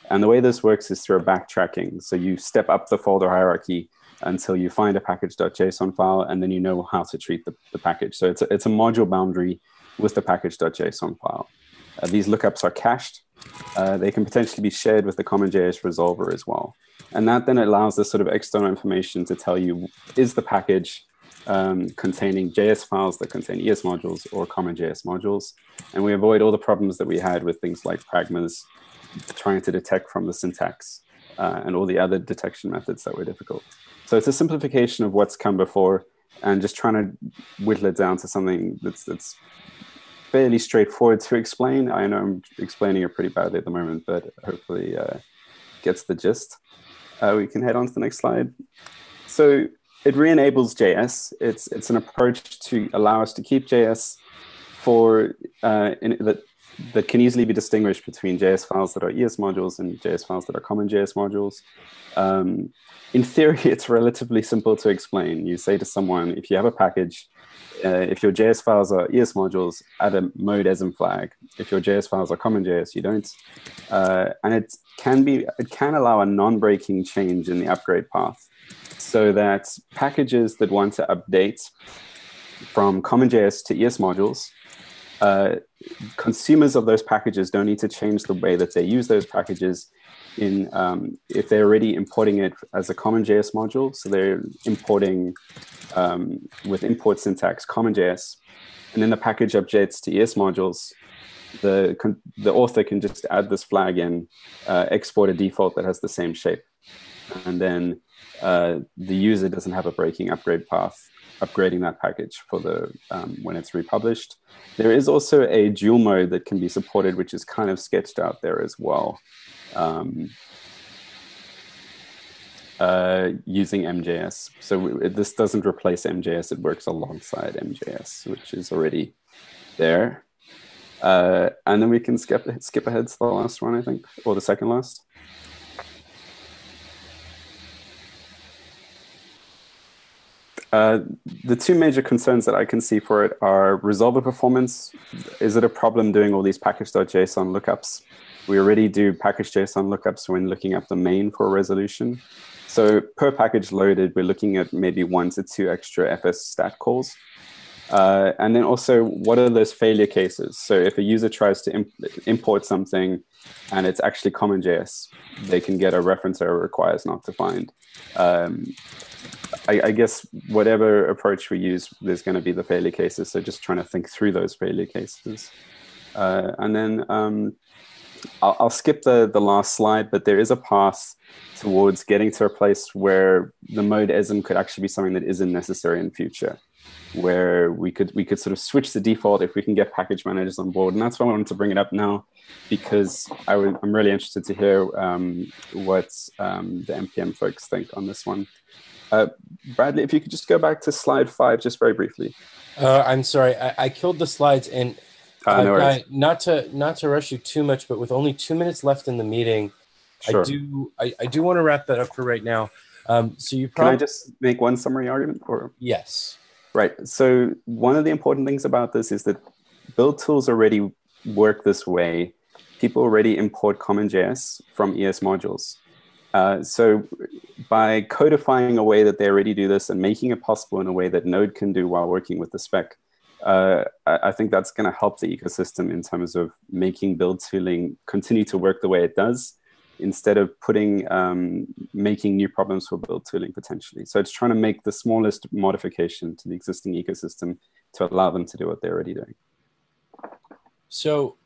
And the way this works is through a backtracking. So you step up the folder hierarchy until you find a package.json file, and then you know how to treat the package. So it's a module boundary with the package.json file. These lookups are cached. They can potentially be shared with the common JS resolver as well. And that then allows this sort of external information to tell you, is the package containing JS files that contain ES modules or common JS modules? And we avoid all the problems that we had with things like pragmas, trying to detect from the syntax, and all the other detection methods that were difficult. So it's a simplification of what's come before and just trying to whittle it down to something that's fairly straightforward to explain. I know I'm explaining it pretty badly at the moment, but hopefully gets the gist. We can head on to the next slide. So it re-enables JS. It's an approach to allow us to keep JS for that can easily be distinguished between JS files that are ES modules and JS files that are common JS modules. In theory, it's relatively simple to explain. You say to someone, if you have a package, if your JS files are ES modules, add a mode ESM flag. If your JS files are common JS, you don't. And it can allow a non-breaking change in the upgrade path, so that packages that want to update from common JS to ES modules, consumers of those packages don't need to change the way that they use those packages if they're already importing it as a common JS module. So they're importing with import syntax common JS, and then the package updates to ES modules. The author can just add this flag in, export a default that has the same shape, and then the user doesn't have a breaking upgrade path upgrading that package for the when it's republished. There is also a dual mode that can be supported, which is kind of sketched out there as well, using MJS. So this doesn't replace MJS, it works alongside MJS, which is already there. And then we can skip ahead to the last one, I think, or the second last. The two major concerns that I can see for it are resolver performance. Is it a problem doing all these package.json lookups? We already do package.json lookups when looking up the main for a resolution. So per package loaded, we're looking at maybe 1 to 2 extra FS stat calls. And then also, what are those failure cases? So if a user tries to import something and it's actually common JS, they can get a reference error requires not to find. I guess whatever approach we use, there's going to be the failure cases. So just trying to think through those failure cases. And then I'll skip the last slide, but there is a path towards getting to a place where the mode ESM could actually be something that isn't necessary in future, where we could sort of switch the default if we can get package managers on board. And that's why I wanted to bring it up now, because I'm really interested to hear what the NPM folks think on this one. Bradley, if you could just go back to slide 5 just very briefly. I'm sorry, I killed the slides, and no not to rush you too much, but with only 2 minutes left in the meeting, sure. I do want to wrap that up for right now. So you Can I just make one summary argument? Or yes. Right. So one of the important things about this is that build tools already work this way. People already import common JS from ES modules. So by codifying a way that they already do this and making it possible in a way that Node can do while working with the spec, I think that's going to help the ecosystem in terms of making build tooling continue to work the way it does, instead of making new problems for build tooling potentially. So it's trying to make the smallest modification to the existing ecosystem to allow them to do what they're already doing. So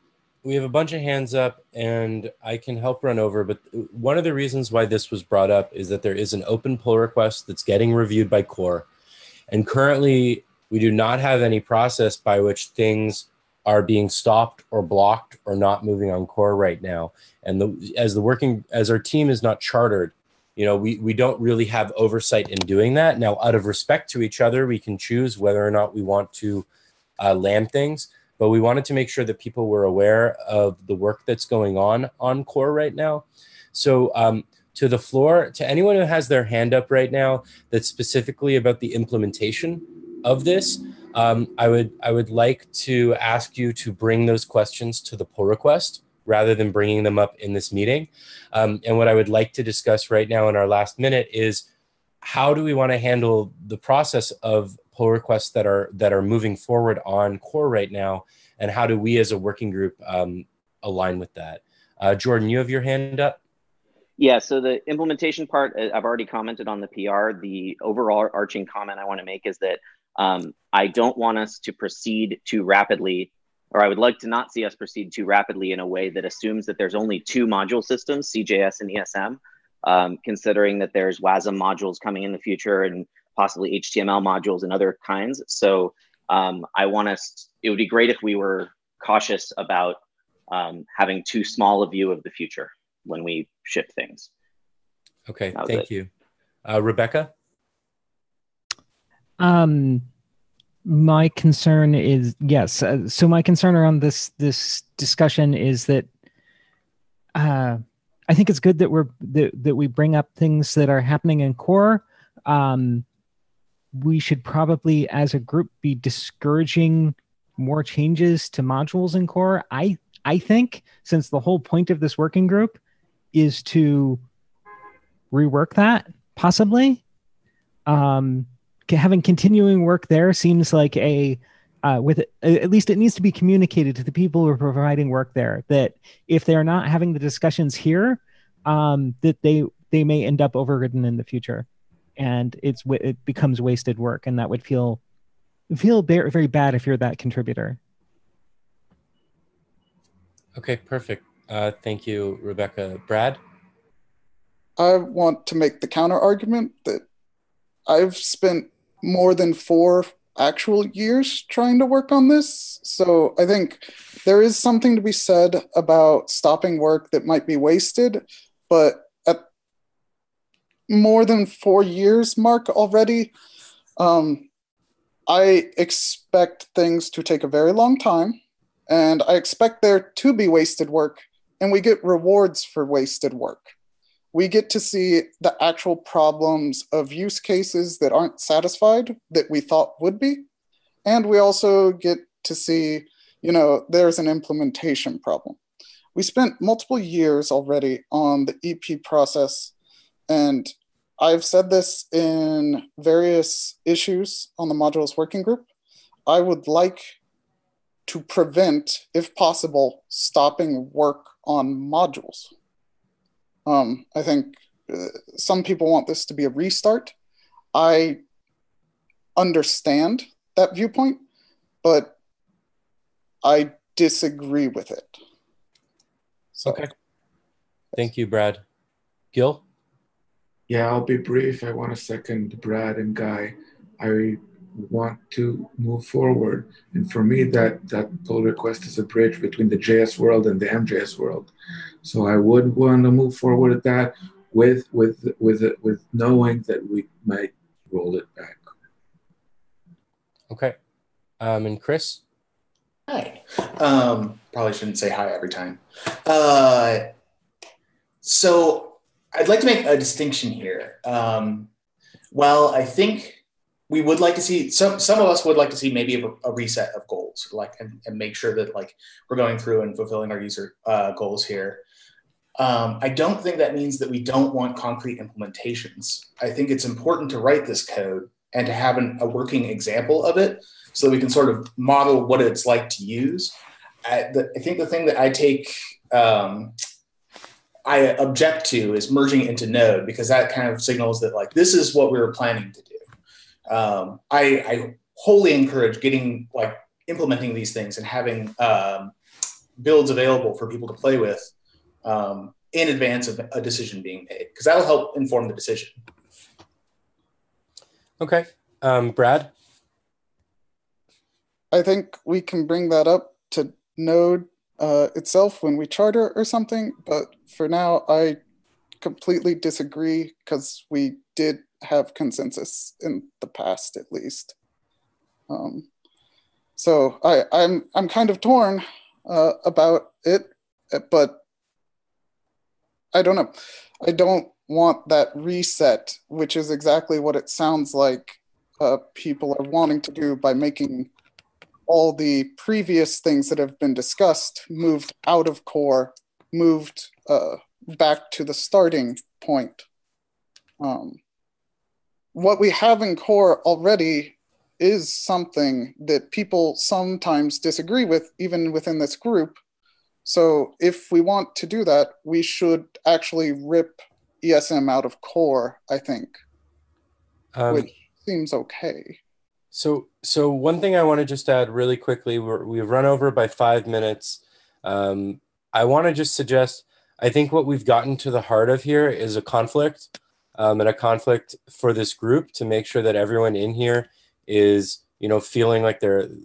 we have a bunch of hands up, and I can help run over, but one of the reasons why this was brought up is that there is an open pull request that's getting reviewed by core. And currently, we do not have any process by which things are being stopped or blocked or not moving on core right now. And as our team is not chartered, we don't really have oversight in doing that. Now, out of respect to each other, we can choose whether or not we want to land things. But we wanted to make sure that people were aware of the work that's going on core right now. So to the floor, to anyone who has their hand up right now that's specifically about the implementation of this, I would like to ask you to bring those questions to the pull request rather than bringing them up in this meeting. And what I would like to discuss right now in our last minute is, how do we want to handle the process of pull requests that are moving forward on core right now, and how do we as a working group align with that? Jordan, you have your hand up. Yeah, so the implementation part, I've already commented on the PR. The overall arching comment I want to make is that I don't want us to proceed too rapidly, or I would like to not see us proceed too rapidly in a way that assumes that there's only two module systems, CJS and ESM, considering that there's WASM modules coming in the future and possibly HTML modules and other kinds. So it would be great if we were cautious about having too small a view of the future when we ship things. Okay, thank you. Rebecca? My concern is, yes. So my concern around this discussion is that I think it's good that we bring up things that are happening in core. We should probably, as a group, be discouraging more changes to modules in core. I think, since the whole point of this working group is to rework that, possibly. Having continuing work there seems like at least it needs to be communicated to the people who are providing work there, that if they're not having the discussions here, that they may end up overridden in the future, and it becomes wasted work, and that would feel very, very bad if you're that contributor. Okay, perfect. Thank you, Rebecca. Brad? I want to make the counter argument that I've spent more than 4 actual years trying to work on this. So I think there is something to be said about stopping work that might be wasted, but at more than 4 years mark already, I expect things to take a very long time, and I expect there to be wasted work, and we get rewards for wasted work. We get to see the actual problems of use cases that aren't satisfied that we thought would be. And we also get to see, there's an implementation problem. We spent multiple years already on the EP process, and I've said this in various issues on the modules working group. I would like to prevent, if possible, stopping work on modules. I think some people want this to be a restart. I understand that viewpoint, but I disagree with it. So. Okay. Thank you, Brad. Gil? Yeah, I'll be brief. I want to second Brad and Guy. I want to move forward. And for me, that pull request is a bridge between the JS world and the MJS world. So I would want to move forward with that with knowing that we might roll it back. Okay. And Chris? Hi. Probably shouldn't say hi every time. So I'd like to make a distinction here. While I think we would like to see, some of us would like to see maybe a reset of goals, and make sure that we're going through and fulfilling our user goals here. I don't think that means that we don't want concrete implementations. I think it's important to write this code and to have a working example of it so that we can sort of model what it's like to use. I think the thing that I object to is merging it into Node, because that kind of signals that like this is what we were planning to do. I wholly encourage implementing these things and having builds available for people to play with in advance of a decision being made, because that'll help inform the decision. Okay, Brad? I think we can bring that up to Node itself when we charter or something, but for now I completely disagree because we did have consensus in the past, at least. So I'm kind of torn about it, but I don't know. I don't want that reset, which is exactly what it sounds like people are wanting to do by making all the previous things that have been discussed moved out of core, moved back to the starting point. What we have in core already is something that people sometimes disagree with, even within this group. So if we want to do that, we should actually rip ESM out of core, I think, which seems okay. So one thing I want to just add really quickly, we've run over by 5 minutes. I want to just suggest, I think what we've gotten to the heart of here is a conflict, and a conflict for this group to make sure that everyone in here is, feeling like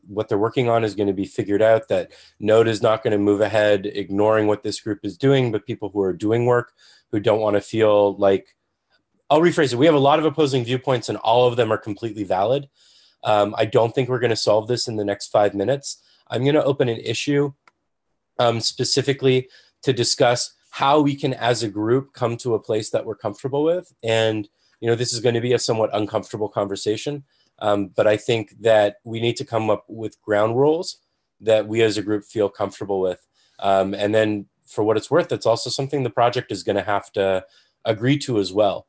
what they're working on is going to be figured out, that Node is not going to move ahead ignoring what this group is doing, but people who are doing work who don't want to feel like, I'll rephrase it, we have a lot of opposing viewpoints and all of them are completely valid. I don't think we're going to solve this in the next 5 minutes. I'm going to open an issue specifically to discuss how we can, as a group, come to a place that we're comfortable with. And, this is going to be a somewhat uncomfortable conversation. But I think that we need to come up with ground rules that we as a group feel comfortable with. And then for what it's worth, that's also something the project is going to have to agree to as well.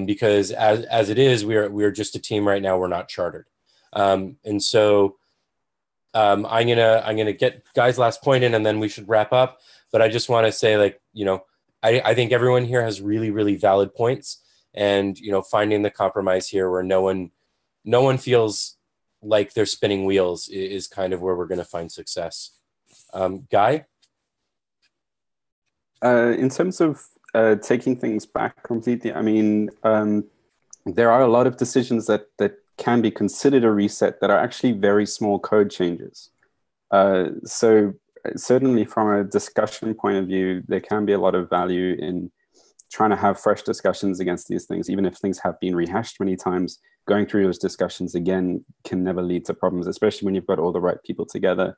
Because as it is, we're just a team right now, we're not chartered. And so I'm gonna get Guy's last point in, and then we should wrap up. But I just want to say, I think everyone here has really, really valid points, and finding the compromise here where no one feels like they're spinning wheels is kind of where we're going to find success. Guy? In terms of taking things back completely, I mean, there are a lot of decisions that can be considered a reset that are actually very small code changes. So certainly from a discussion point of view, there can be a lot of value in trying to have fresh discussions against these things, even if things have been rehashed many times. Going through those discussions again can never lead to problems, especially when you've got all the right people together.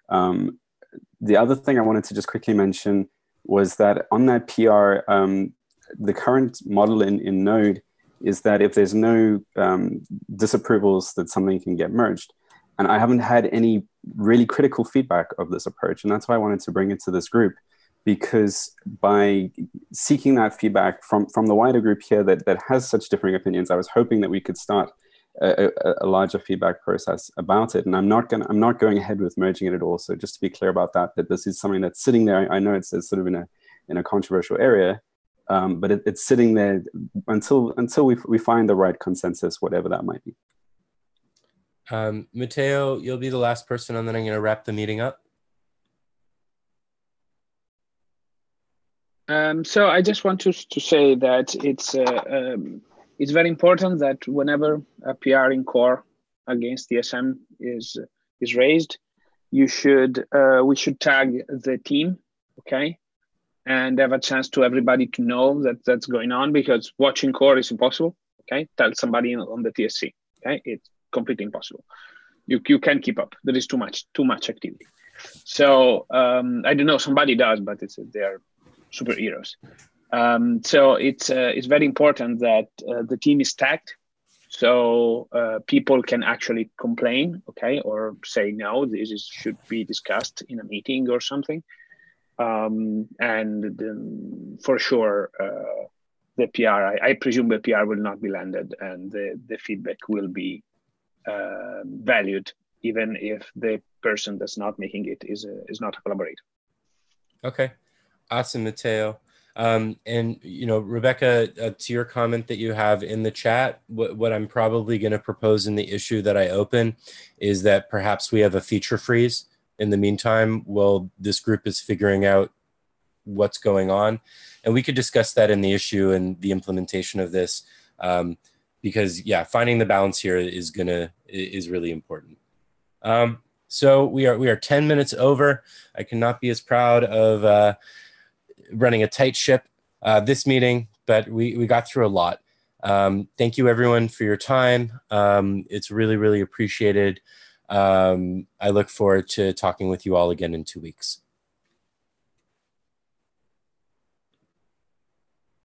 The other thing I wanted to just quickly mention was that on that PR, the current model in Node is that if there's no disapprovals, that something can get merged. And I haven't had any really critical feedback of this approach. And that's why I wanted to bring it to this group, because by seeking that feedback from the wider group here that has such differing opinions, I was hoping that we could start a larger feedback process about it. And I'm not going ahead with merging it at all. So just to be clear about that this is something that's sitting there. I know it's sort of in a controversial area, but it's sitting there until we find the right consensus, whatever that might be. Matteo, you'll be the last person, and then I'm going to wrap the meeting up. So I just want to say that it's very important that whenever a PR in core against DSM is raised, we should tag the team, okay, and have a chance to everybody to know that that's going on, because watching core is impossible. Okay, tell somebody on the TSC. Okay, it's completely impossible. You can't keep up. There is too much activity. So I don't know, somebody does, but they're superheroes. So it's very important that the team is tagged, so people can actually complain, okay, or say no, should be discussed in a meeting or something. For sure, the PR, I presume the PR will not be landed, and the feedback will be valued, even if the person that's not making it is not a collaborator. Okay, awesome, Matteo. And Rebecca, to your comment that you have in the chat, what I'm probably going to propose in the issue that I open is that perhaps we have a feature freeze in the meantime while this group is figuring out what's going on, and we could discuss that in the issue and the implementation of this, because finding the balance here is really important. So we are 10 minutes over. I cannot be as proud of running a tight ship this meeting, but we got through a lot. Thank you everyone for your time. It's really appreciated. I look forward to talking with you all again in 2 weeks.